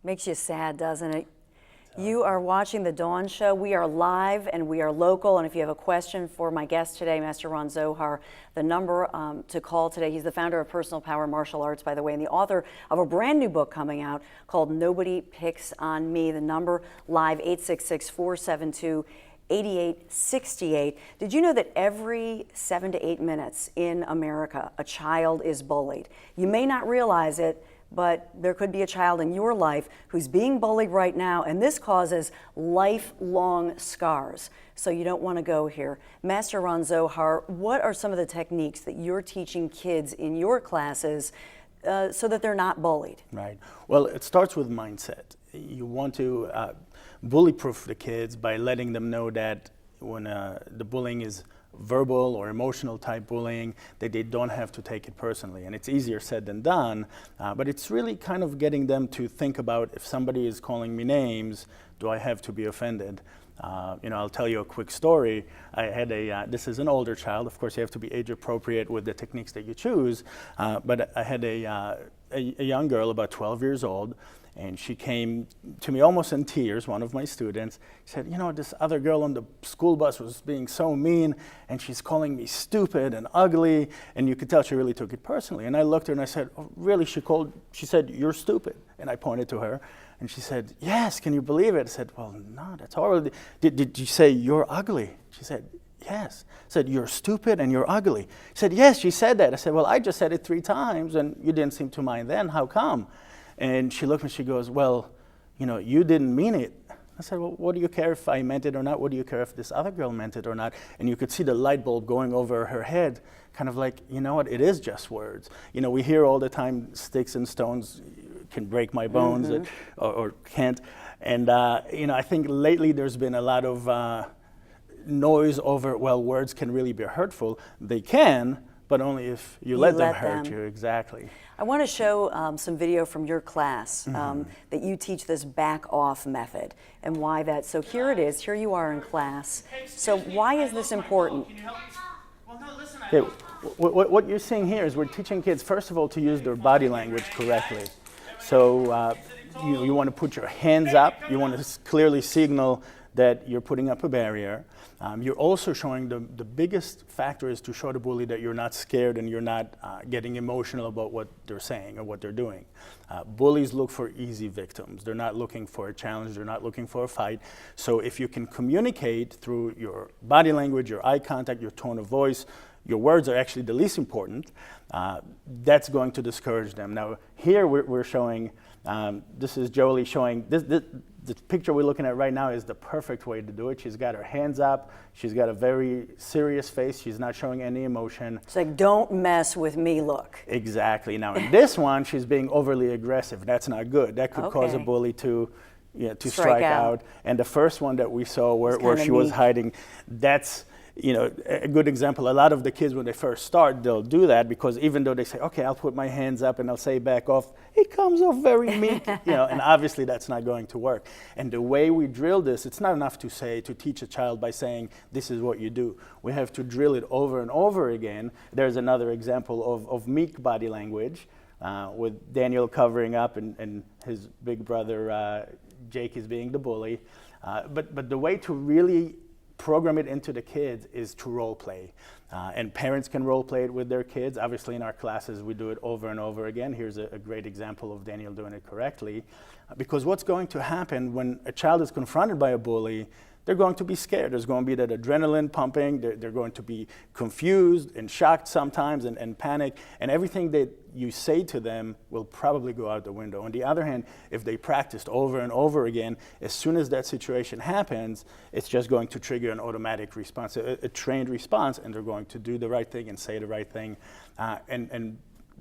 Makes you sad, doesn't it? You are watching The Dawn Show. We are live and we are local. And if you have a question for my guest today, Master Ron Zohar, the number to call today, he's the founder of Personal Power Martial Arts, by the way, and the author of a brand new book coming out called Nobody Picks on Me. The number live, 866-472-8868. Did you know that every 7 to 8 minutes in America, a child is bullied? You may not realize it, but there could be a child in your life who's being bullied right now, and this causes lifelong scars. So you don't want to go here. Master Ron Zohar, what are some of the techniques that you're teaching kids in your classes so that they're not bullied? Right. Well, it starts with mindset. You want to bully-proof the kids by letting them know that when the bullying is verbal or emotional type bullying, that they don't have to take it personally. And it's easier said than done, but it's really kind of getting them to think about, if somebody is calling me names, do I have to be offended? I'll tell you a quick story. I had this is an older child. Of course, you have to be age appropriate with the techniques that you choose, but I had a young girl, about 12 years old, and she came to me almost in tears, one of my students. She said, this other girl on the school bus was being so mean, and she's calling me stupid and ugly, and you could tell she really took it personally. And I looked at her and I said, oh, really? She said, you're stupid. And I pointed to her, and she said, yes, can you believe it? I said, well, no, that's horrible. Did you say you're ugly? She said, yes. I said, you're stupid and you're ugly. She said, yes, she said that. I said, well, I just said it 3 times, and you didn't seem to mind then. How come? And she looked and she goes, well, you didn't mean it. I said, well, what do you care if I meant it or not? What do you care if this other girl meant it or not? And you could see the light bulb going over her head, kind of like, you know what, it is just words. We hear all the time, sticks and stones can break my bones, or can't. And, I think lately there's been a lot of noise over, well, words can really be hurtful. They can, but only if you let them hurt you. Exactly. I want to show some video from your class that you teach this back off method and why that. So here it is. Here you are in class. So why is this important? Okay, what you're seeing here is we're teaching kids, first of all, to use their body language correctly. So you want to put your hands up. You want to clearly signal that you're putting up a barrier. You're also showing the biggest factor is to show the bully that you're not scared and you're not getting emotional about what they're saying or what they're doing. Bullies look for easy victims. They're not looking for a challenge. They're not looking for a fight. So if you can communicate through your body language, your eye contact, your tone of voice, your words are actually the least important, that's going to discourage them. Now, here we're showing, this is Jolie showing, the picture we're looking at right now is the perfect way to do it. She's got her hands up. She's got a very serious face. She's not showing any emotion. It's like, don't mess with me, look. Exactly. Now, in this one, she's being overly aggressive. That's not good. That could cause a bully to strike out. And the first one that we saw where she was hiding, that's a good example. A lot of the kids, when they first start, they'll do that because even though they say, okay, I'll put my hands up and I'll say back off, it comes off very meek, and obviously that's not going to work. And the way we drill this, it's not enough to teach a child by saying, this is what you do. We have to drill it over and over again. There's another example of meek body language with Daniel covering up and his big brother, Jake, is being the bully. But the way to really program it into the kids is to role play. And parents can role play it with their kids. Obviously in our classes we do it over and over again. Here's a great example of Daniel doing it correctly. Because what's going to happen when a child is confronted by a bully, they're going to be scared. There's going to be that adrenaline pumping. They're going to be confused and shocked sometimes and panic. And everything that you say to them will probably go out the window. On the other hand, if they practiced over and over again, as soon as that situation happens, it's just going to trigger an automatic response, a trained response, and they're going to do the right thing and say the right thing. And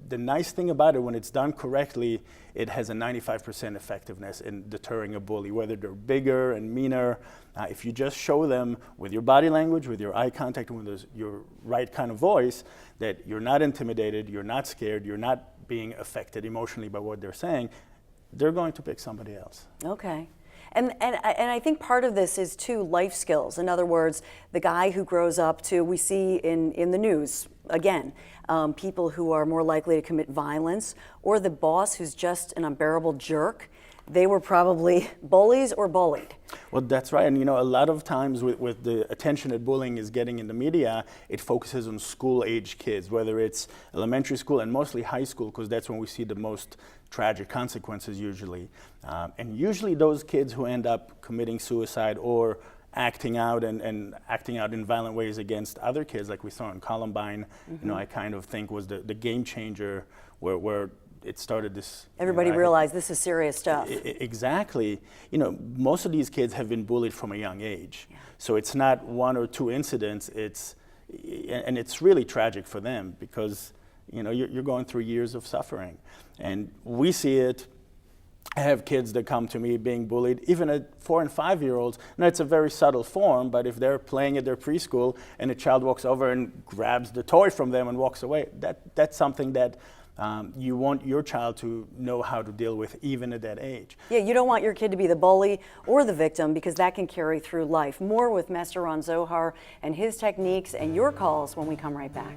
the nice thing about it, when it's done correctly, it has a 95% effectiveness in deterring a bully, whether they're bigger and meaner. If you just show them with your body language, with your eye contact, and with your right kind of voice, that you're not intimidated, you're not scared, you're not being affected emotionally by what they're saying, they're going to pick somebody else. Okay. And I think part of this is too life skills. In other words, the guy who grows up to, we see in the news, again, people who are more likely to commit violence, or the boss who's just an unbearable jerk. they were probably bullies or bullied. Well, that's right. And a lot of times with the attention that bullying is getting in the media, it focuses on school-age kids, whether it's elementary school and mostly high school, because that's when we see the most tragic consequences usually. And usually those kids who end up committing suicide or acting out and acting out in violent ways against other kids, like we saw in Columbine, I kind of think was the game changer where it started this. Everybody realized this is serious stuff. Exactly. Most of these kids have been bullied from a young age. Yeah. So it's not one or two incidents, and it's really tragic for them because, you're going through years of suffering. And we see it. I have kids that come to me being bullied, even at 4 and 5 year olds. Now it's a very subtle form, but if they're playing at their preschool and a child walks over and grabs the toy from them and walks away, that's something that you want your child to know how to deal with even at that age. Yeah, you don't want your kid to be the bully or the victim because that can carry through life. More with Master Ron Zohar and his techniques and your calls when we come right back.